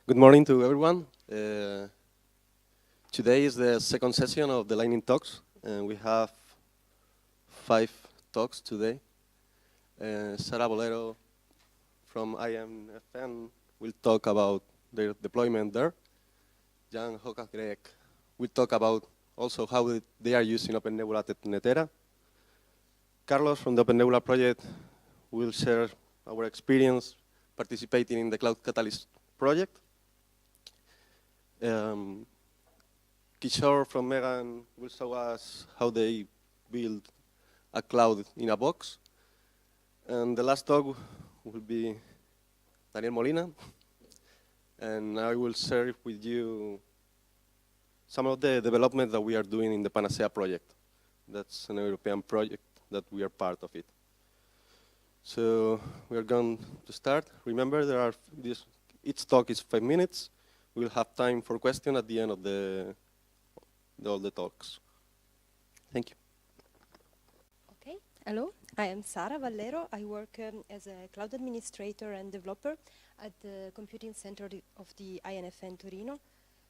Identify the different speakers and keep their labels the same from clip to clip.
Speaker 1: Good morning to everyone. Today is the second session of the Lightning Talks, and we have 5 talks today. Sara Bolero from IMFN will talk about their deployment there. Jan Hokagrek will talk about also how they are using OpenNebula Netera. Carlos from the OpenNebula project will share our experience participating in the Cloud Catalyst project. Kishore from Megan will show us how they build a cloud in a box. And the last talk will be Daniel Molina. And I will share with you some of the development that we are doing in the Panacea project. That's an European project that we are part of it. So we are going to start. Remember, each talk is 5 minutes. We'll have time for questions at the end of all the talks. Thank you.
Speaker 2: Okay, hello. I am Sara Vallero. I work as a cloud administrator and developer at the computing center of the INFN Torino.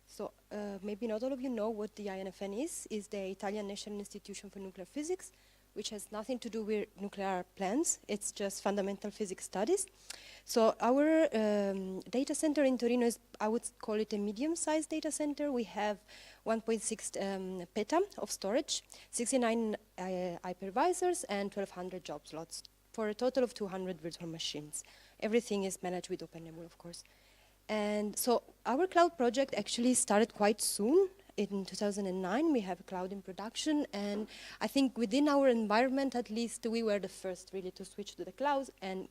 Speaker 2: So maybe not all of you know what the INFN is the Italian National Institution for Nuclear Physics, which has nothing to do with nuclear plants. It's just fundamental physics studies. So our data center in Torino is, I would call it a medium-sized data center. We have 1.6 peta of storage, 69 hypervisors, and 1,200 job slots for a total of 200 virtual machines. Everything is managed with OpenNebula, of course. And so our cloud project actually started quite soon. In 2009, we have a cloud in production, and I think within our environment, at least, we were the first really to switch to the cloud. And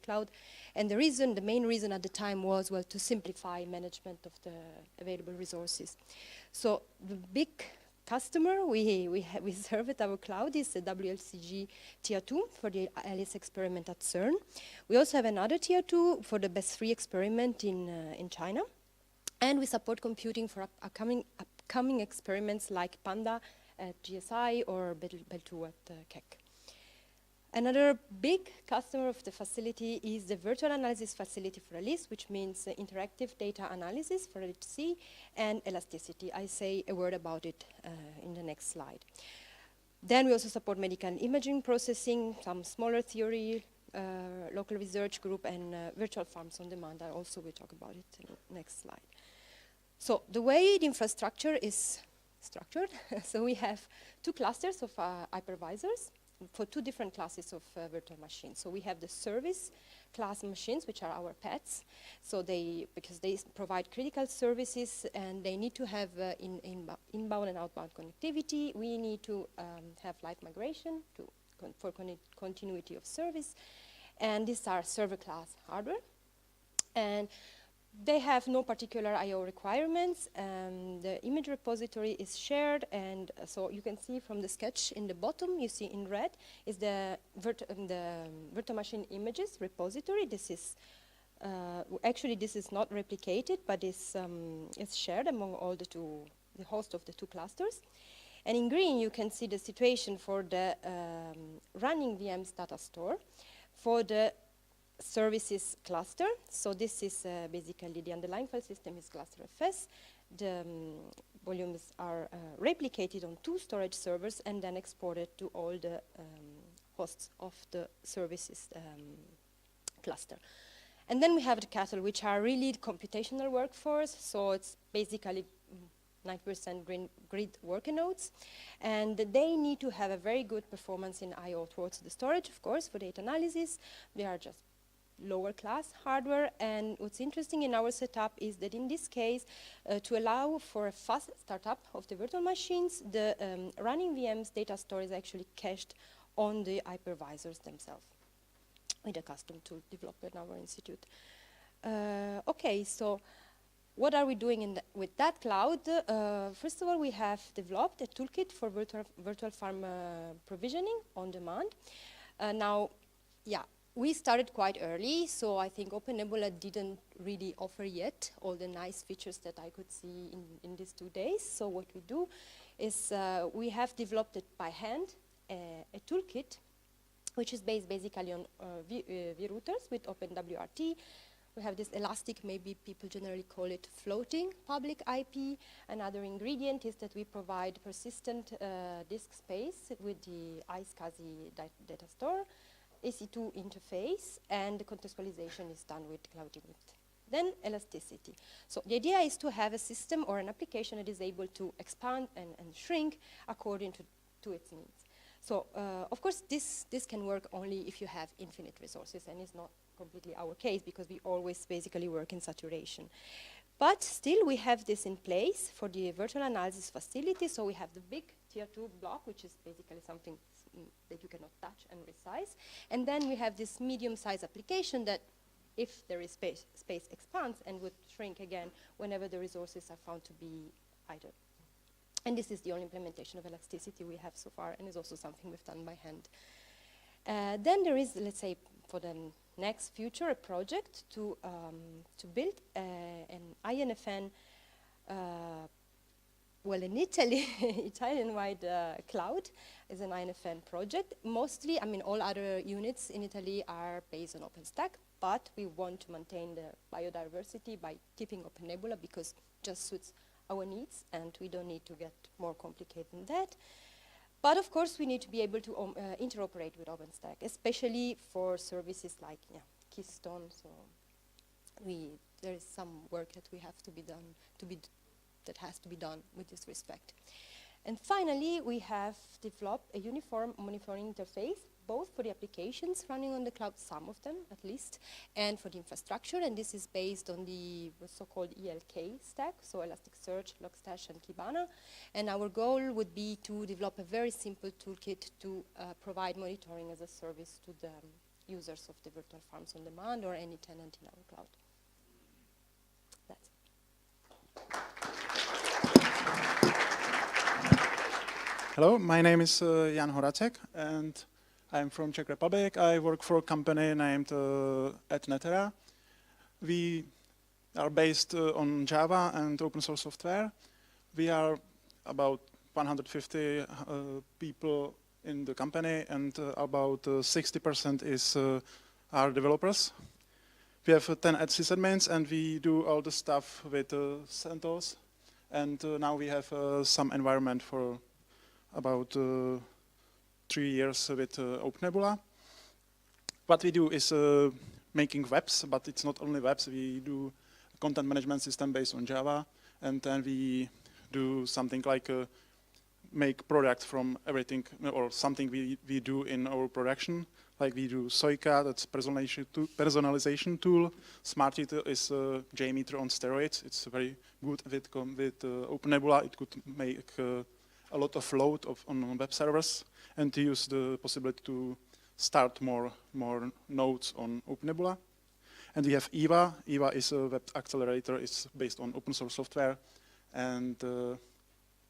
Speaker 2: the main reason at the time was, well, to simplify management of the available resources. So the big customer we serve at our cloud is the WLCG Tier 2 for the ALICE experiment at CERN. We also have another Tier 2 for the BESS-3 experiment in China. And we support computing for upcoming experiments like Panda at GSI or Bell2 at Keck. Another big customer of the facility is the virtual analysis facility for ALICE, which means interactive data analysis for LHC and elasticity. I say a word about it in the next slide. Then we also support medical imaging processing, some smaller theory, local research group, and virtual farms on demand. I also will talk about it in the next slide. So the way the infrastructure is structured, so we have 2 clusters of hypervisors for 2 different classes of virtual machines. So we have the service class machines, which are our pets. So because they provide critical services and they need to have inbound and outbound connectivity, we need to have light migration for continuity of service. And these are server class hardware. And they have no particular I/O requirements. The image repository is shared, and so you can see from the sketch in the bottom, you see in red, is the virtual machine images repository. This is actually this is not replicated, but it's shared among all the hosts of the 2 clusters. And in green, you can see the situation for the running VMs data store for the services cluster. So this is basically the underlying file system is cluster FS. The volumes are replicated on 2 storage servers and then exported to all the hosts of the services cluster. And then we have the cattle, which are really the computational workforce. So it's basically 90% grid worker nodes. And they need to have a very good performance in I/O towards the storage, of course, for data analysis. They are just lower class hardware, and what's interesting in our setup is that in this case, to allow for a fast startup of the virtual machines, the running VM's data store is actually cached on the hypervisors themselves with a custom tool developed in our institute. Okay, so what are we doing with that cloud? First of all, we have developed a toolkit for virtual farm provisioning on demand. Now, yeah, we started quite early, so I think OpenNebula didn't really offer yet all the nice features that I could see in these 2 days. So what we do is we have developed it by hand, a toolkit, which is based basically on vRouters with OpenWRT, We have this elastic, maybe people generally call it floating public IP. Another ingredient is that we provide persistent disk space with the iSCSI data store, AC2 interface, and the contextualization is done with Cloud Init. Then elasticity. So the idea is to have a system or an application that is able to expand and shrink according to its needs. So of course this can work only if you have infinite resources, and it's not completely our case because we always basically work in saturation. But still we have this in place for the virtual analysis facility. So we have the big tier 2 block, which is basically something that you cannot touch and resize. And then we have this medium-sized application that, if there is space expands and would shrink again whenever the resources are found to be idle. And this is the only implementation of elasticity we have so far, and is also something we've done by hand. Then there is, let's say, for the next future, a project to build an INFN, well, in Italy, Italian-wide cloud is an INFN project. Mostly, I mean, all other units in Italy are based on OpenStack, but we want to maintain the biodiversity by keeping OpenNebula because it just suits our needs, and we don't need to get more complicated than that. But of course, we need to be able to interoperate with OpenStack, especially for services like Keystone. So there is some work that we have to be done, that has to be done with this respect. And finally, we have developed a uniform monitoring interface, both for the applications running on the cloud, some of them at least, and for the infrastructure. And this is based on the so-called ELK stack, so Elasticsearch, Logstash, and Kibana. And our goal would be to develop a very simple toolkit to provide monitoring as a service to the users of the virtual farms on demand or any tenant in our cloud. That's it.
Speaker 3: Hello, my name is Jan Horacek, and I'm from Czech Republic. I work for a company named NETWAYS. We are based on Java and open source software. We are about 150 people in the company, and about 60% is our developers. We have 10 sysadmins, and we do all the stuff with CentOS. And now we have some environment for about 3 years with OpenNebula. What we do is making webs, but it's not only webs. We do a content management system based on Java, and then we do something like make products from everything, or something we do in our production. Like we do Soika, that's personalization tool. SmartMeter is JMeter on steroids. It's very good with OpenNebula. It could make a lot of load on web servers, and to use the possibility to start more nodes on OpenNebula. And we have EVA. EVA is a web accelerator. It's based on open source software, and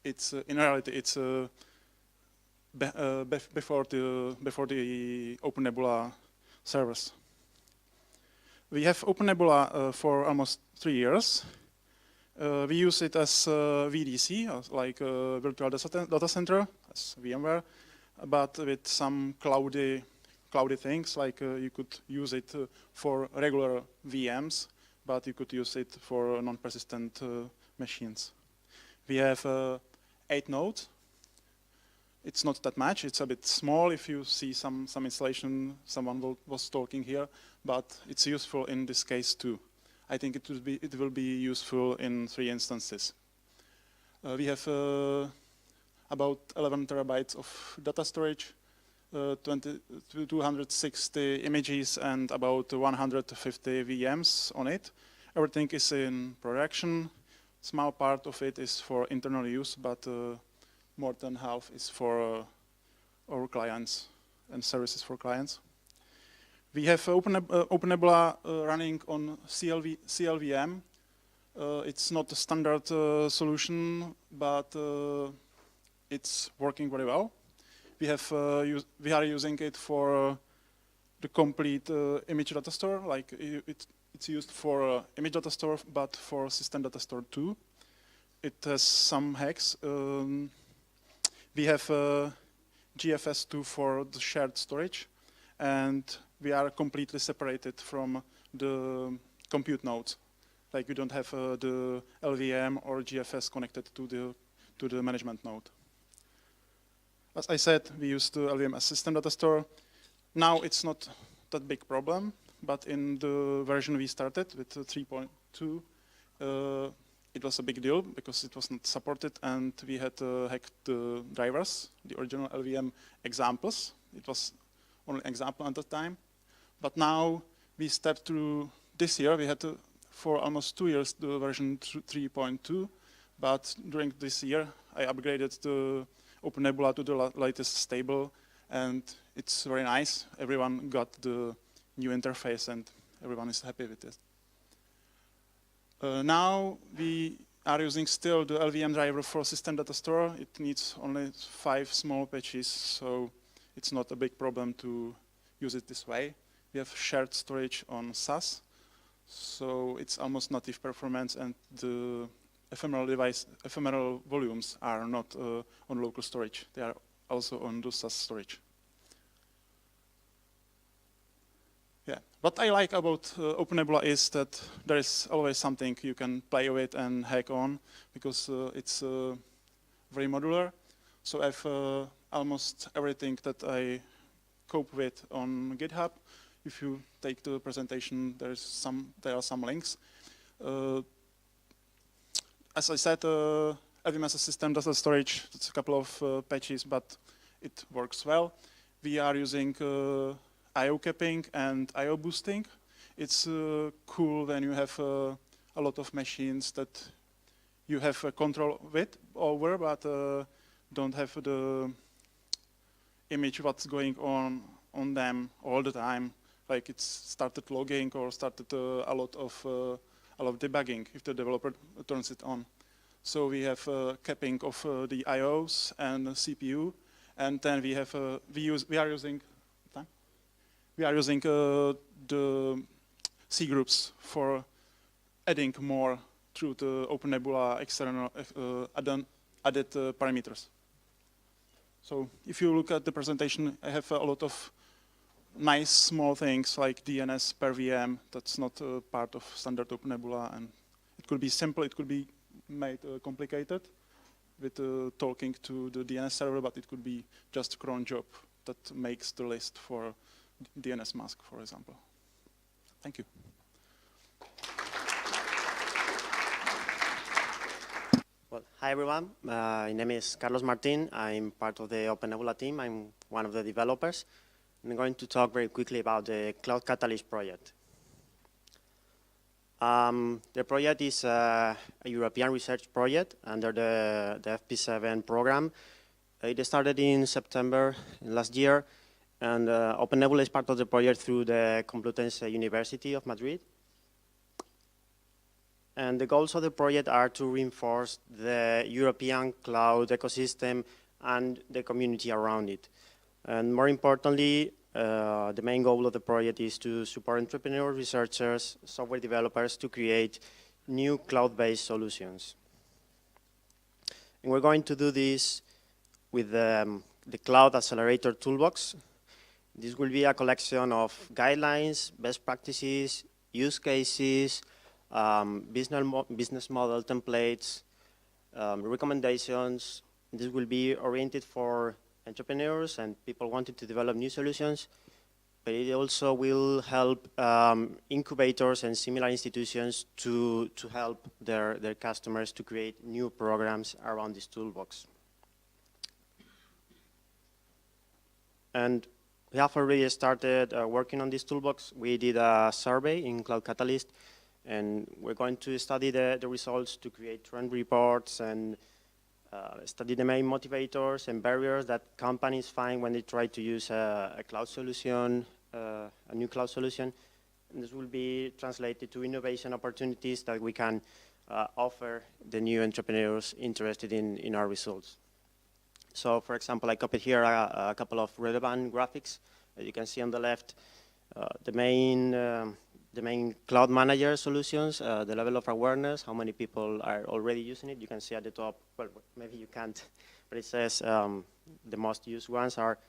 Speaker 3: it's in reality it's before the OpenNebula servers. We have OpenNebula for almost 3 years. We use it as VDC, like a virtual data center, as VMware, but with some cloudy things, like you could use it for regular VMs, but you could use it for non-persistent machines. We have 8 nodes. It's not that much. It's a bit small if you see some installation. Someone was talking here, but it's useful in this case too. I think it will be useful in 3 instances. We have about 11 terabytes of data storage, 260 images, and about 150 VMs on it. Everything is in production. Small part of it is for internal use, but more than half is for our clients and services for clients. We have OpenNebula running on CLVM. It's not a standard solution, but it's working very well. We are using it for the complete image data store. Like it's used for image data store, but for system data store too. It has some hacks. We have GFS2 for the shared storage, and we are completely separated from the compute nodes. Like you don't have the LVM or GFS connected to the management node. As I said, we use the LVM as system data store. Now it's not that big problem, but in the version we started with 3.2, it was a big deal because it was not supported, and we had to hack the drivers, the original LVM examples. It was only an example at the time. But now we stepped through this year. We had to, for almost 2 years, the version 3.2. But during this year, I upgraded the OpenNebula to the latest stable, and it's very nice. Everyone got the new interface, and everyone is happy with it. Now we are using still the LVM driver for system data store. It needs only 5 small patches, so it's not a big problem to use it this way. We have shared storage on SAS, so it's almost native performance, and the ephemeral volumes are not on local storage. They are also on the SAS storage. Yeah, what I like about OpenNebula is that there is always something you can play with and hack on, because it's very modular. So I have almost everything that I cope with on GitHub. If you take the presentation, there are some links. As I said, LVM as a system data storage, it's a couple of patches, but it works well. We are using I/O capping and I/O boosting. It's cool when you have a lot of machines that you have control over, but don't have the image what's going on them all the time. Like it's started logging or started a lot of debugging if the developer turns it on. So we have capping of the I/Os and the CPU, and then we have we are using the C groups for adding more through the OpenNebula external added parameters. So if you look at the presentation, I have a lot of nice small things like DNS per VM. That's not part of standard OpenNebula, and it could be simple, it could be made complicated with talking to the DNS server, but it could be just a cron job that makes the list for DNS mask, for example. Thank you.
Speaker 4: Well, hi everyone. My name is Carlos Martin. I'm part of the OpenNebula team. I'm one of the developers. I'm going to talk very quickly about the Cloud Catalyst project. The project is a European research project under the FP7 program. It started in September last year, and OpenNebula is part of the project through the Complutense University of Madrid. And the goals of the project are to reinforce the European cloud ecosystem and the community around it. And more importantly, the main goal of the project is to support entrepreneurs, researchers, software developers to create new cloud-based solutions. And we're going to do this with the Cloud Accelerator Toolbox. This will be a collection of guidelines, best practices, use cases, business model templates, recommendations. This will be oriented for entrepreneurs and people wanting to develop new solutions, but it also will help incubators and similar institutions to help their customers to create new programs around this toolbox. And we have already started working on this toolbox. We did a survey in Cloud Catalyst, and we're going to study the results to create trend reports and study the main motivators and barriers that companies find when they try to use a cloud solution, a new cloud solution. And this will be translated to innovation opportunities that we can offer the new entrepreneurs interested in our results. So, for example, I copied here a couple of relevant graphics. As you can see on the left, the main cloud manager solutions, the level of awareness, how many people are already using it. You can see at the top, well, maybe you can't, but it says the most used ones are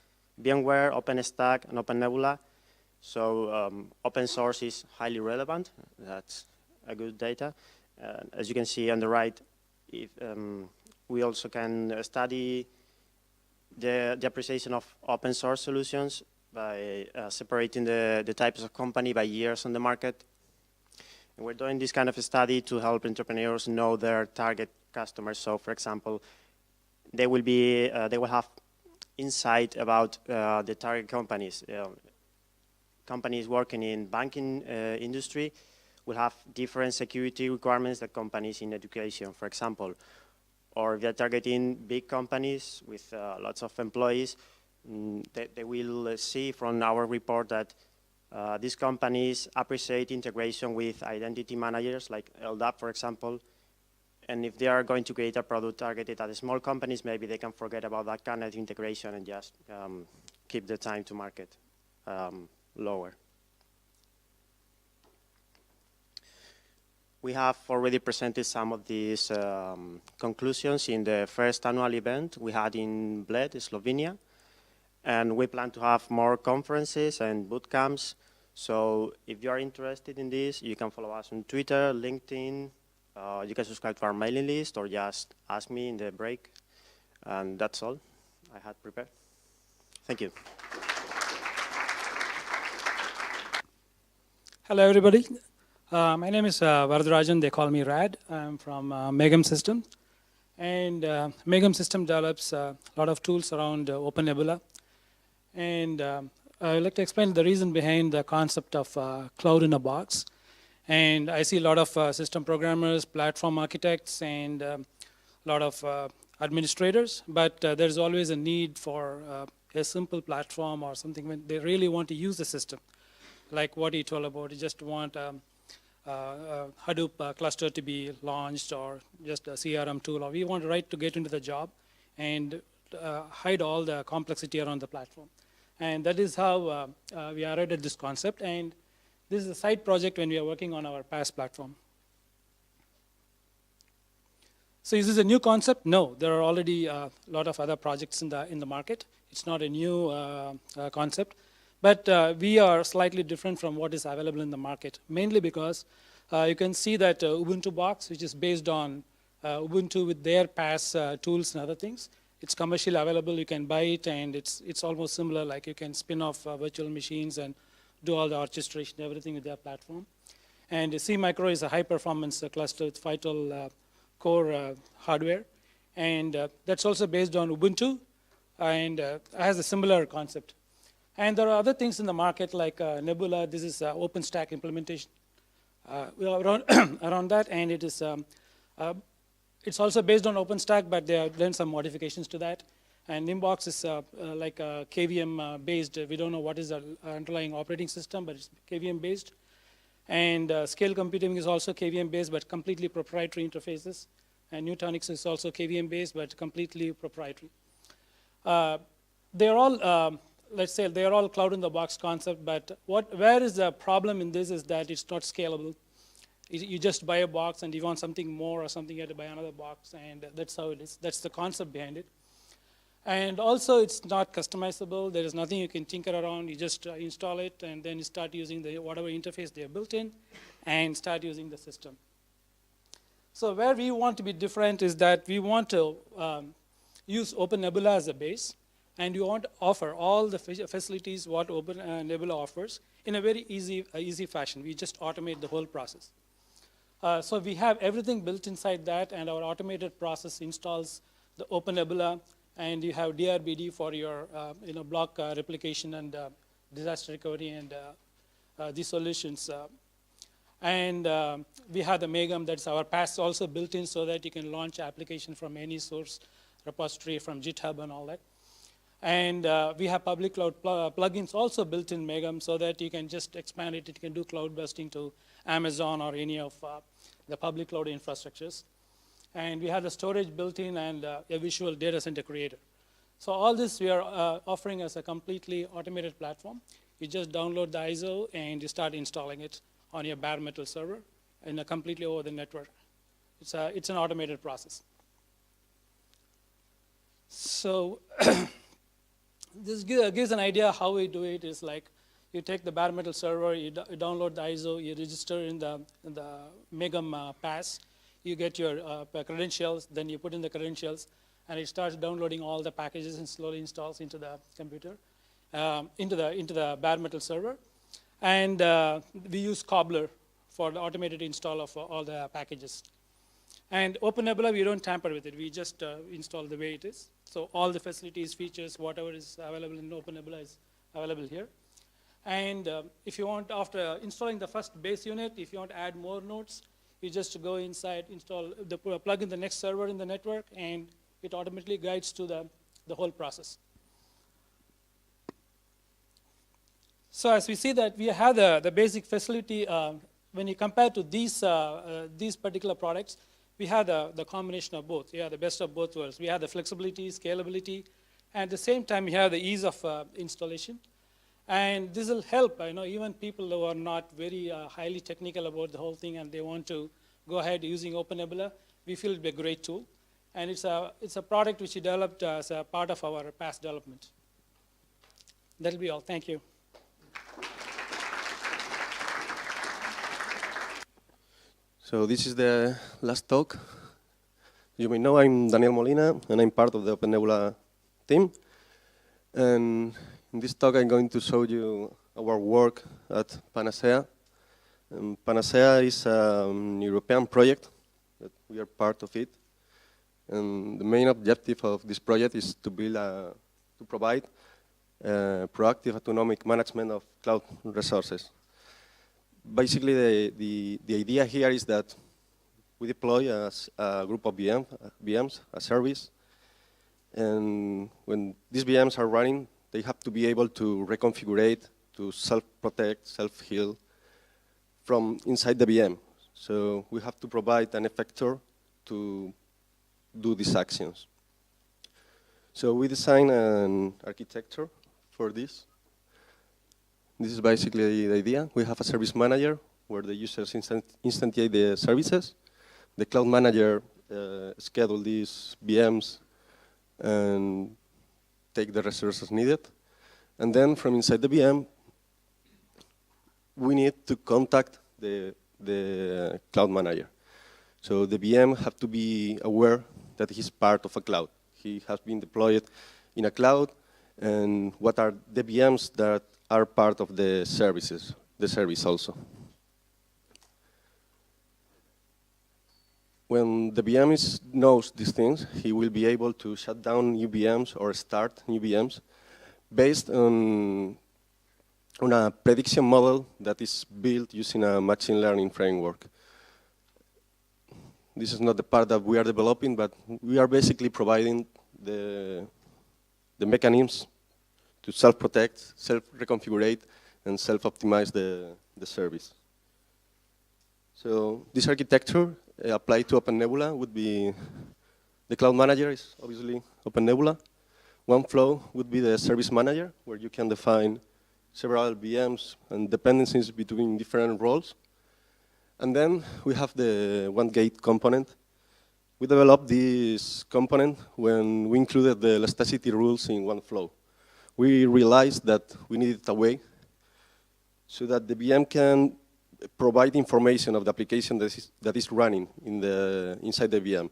Speaker 4: VMware, OpenStack, and OpenNebula. So open source is highly relevant. That's a good data. As you can see on the right, if, we also can study the appreciation of open source solutions by separating the types of company by years on the market. And we're doing this kind of a study to help entrepreneurs know their target customers. So, for example, they will have insight about the target companies. Companies working in banking industry will have different security requirements than companies in education, for example. Or if they're targeting big companies with lots of employees, they will see from our report that these companies appreciate integration with identity managers like LDAP, for example. And if they are going to create a product targeted at small companies, maybe they can forget about that kind of integration and just keep the time to market lower. We have already presented some of these conclusions in the first annual event we had in Bled, Slovenia. And we plan to have more conferences and boot camps. So if you are interested in this, you can follow us on Twitter, LinkedIn. You can subscribe to our mailing list or just ask me in the break. And that's all I had prepared. Thank you.
Speaker 5: Hello, everybody. My name is Varadarajan. They call me Rad. I'm from Megam Systems. And Megam Systems develops a lot of tools around OpenNebula. And I'd like to explain the reason behind the concept of cloud in a box. And I see a lot of system programmers, platform architects, and a lot of administrators. But there's always a need for a simple platform or something when they really want to use the system. Like what you told about, you just want Hadoop cluster to be launched or just a CRM tool, or we want right to get into the job and hide all the complexity around the platform. And that is how we arrived at this concept. And this is a side project when we are working on our PaaS platform. So is this a new concept? No, there are already a lot of other projects in the market. It's not a new concept. But we are slightly different from what is available in the market, mainly because you can see that Ubuntu box, which is based on Ubuntu with their PaaS tools and other things, it's commercially available. You can buy it, and it's almost similar. Like you can spin off virtual machines and do all the orchestration, everything with their platform. And cMicro is a high-performance cluster with Vital core hardware. And that's also based on Ubuntu, and has a similar concept. And there are other things in the market like Nebula. This is OpenStack implementation around that, and it is it's also based on OpenStack, but they have done some modifications to that. And Nimbox is like KVM based. We don't know what is the underlying operating system, but it's KVM based. And Scale Computing is also KVM based, but completely proprietary interfaces. And Nutanix is also KVM based, but completely proprietary. They're all let's say they're all cloud in the box concept, but where is the problem in this is that it's not scalable. You just buy a box and you want something more or something, you have to buy another box, and that's how it is. That's the concept behind it. And also it's not customizable. There is nothing you can tinker around. You just install it and then you start using whatever interface they have built in and start using the system. So where we want to be different is that we want to use OpenNebula as a base. And you want to offer all the facilities what OpenNebula offers in a very easy fashion. We just automate the whole process. So we have everything built inside that, and our automated process installs the OpenNebula, and you have DRBD for your block replication and disaster recovery and these solutions. And we have the Megam, that's our PaaS also built in so that you can launch application from any source repository from GitHub and all that. And we have public cloud plugins also built in Megam so that you can just expand it. It can do cloud busting to Amazon or any of the public cloud infrastructures. And we have the storage built in and a visual data center creator. So all this we are offering as a completely automated platform. You just download the ISO and you start installing it on your bare metal server in a completely over the network. It's an automated process. So this gives an idea how we do it. Is like You take the bare metal server, you download the ISO, you register in the Megam pass, you get your credentials, then you put in the credentials, and it starts downloading all the packages and slowly installs into the computer, into the bare metal server. And we use Cobbler for the automated install of all the packages. And OpenNebula, we don't tamper with it. We just install the way it is. So all the facilities, features, whatever is available in OpenNebula is available here. And if you want, after installing the first base unit, if you want to add more nodes, you just go inside, plug in the next server in the network, and it automatically guides to the whole process. So as we see that we have the basic facility, when you compare to these particular products, we have the combination of both. We have the best of both worlds. We have the flexibility, scalability, and at the same time, we have the ease of installation. And this will help, even people who are not very highly technical about the whole thing and they want to go ahead using OpenNebula, we feel it will be a great tool. And it's a product which we developed as a part of our past development. That'll be all. Thank you.
Speaker 1: So this is the last talk. You may know I'm Daniel Molina, and I'm part of the OpenNebula team. And in this talk, I'm going to show you our work at Panacea. Panacea is an European project that we are part of it. And the main objective of this project is to provide proactive autonomic management of cloud resources. Basically, the idea here is that we deploy a group of VMs, a service, and when these VMs are running, they have to be able to reconfigure, to self-protect, self-heal from inside the VM. So we have to provide an effector to do these actions. So we designed an architecture for this. This is basically the idea. We have a service manager where the users instantiate the services. The cloud manager schedule these VMs and take the resources needed. And then from inside the VM, we need to contact the cloud manager. So the VM have to be aware that he's part of a cloud. He has been deployed in a cloud, and what are the VMs that are part of the services, the service also. When the VM knows these things, he will be able to shut down new VMs or start new VMs based on a prediction model that is built using a machine learning framework. This is not the part that we are developing, but we are basically providing the mechanisms to self-protect, self-reconfigure, and self-optimize the service. So this architecture applied to OpenNebula would be, the cloud manager is obviously OpenNebula. One flow would be the service manager, where you can define several VMs and dependencies between different roles. And then we have the one gate component. We developed this component when we included the elasticity rules in one flow. We realized that we needed a way so that the VM can provide information of the application that is running inside the VM.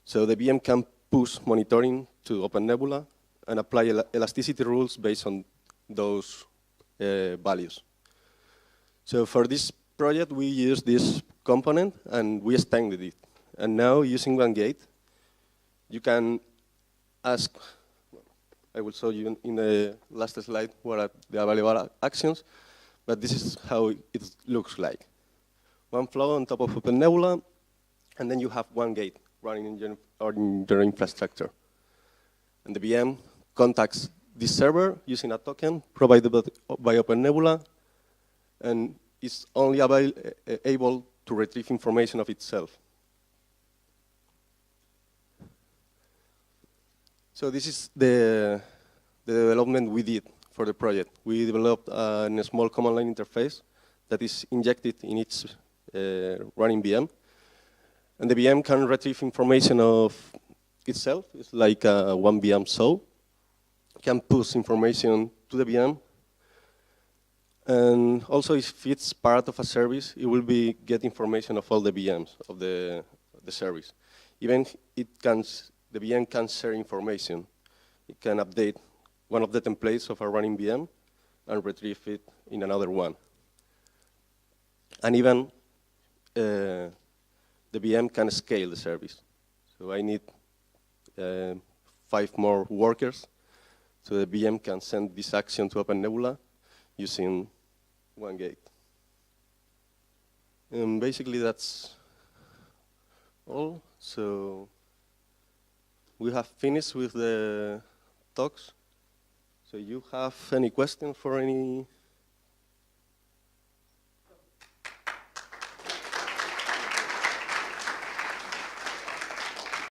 Speaker 1: So the VM can push monitoring to OpenNebula and apply elasticity rules based on those values. So for this project, we used this component and we extended it. And now, using one gate, you can ask, I will show you in the last slide what are the available actions, but this is how it looks like. One flow on top of OpenNebula, and then you have one gate running in your infrastructure. And the VM contacts this server using a token provided by OpenNebula, and is only able to retrieve information of itself. So this is the development we did for the project. We developed a small command line interface that is injected in each running VM. And the VM can retrieve information of itself. It's like one VM show. Can push information to the VM. And also, if it's part of a service, it will be get information of all the VMs of the service. Even the VM can share information. It can update one of the templates of a running VM and retrieve it in another one. And even the VM can scale the service. So I need 5 more workers, so the VM can send this action to OpenNebula using 1 gate. And basically that's all. So we have finished with the talks. So you have any questions for any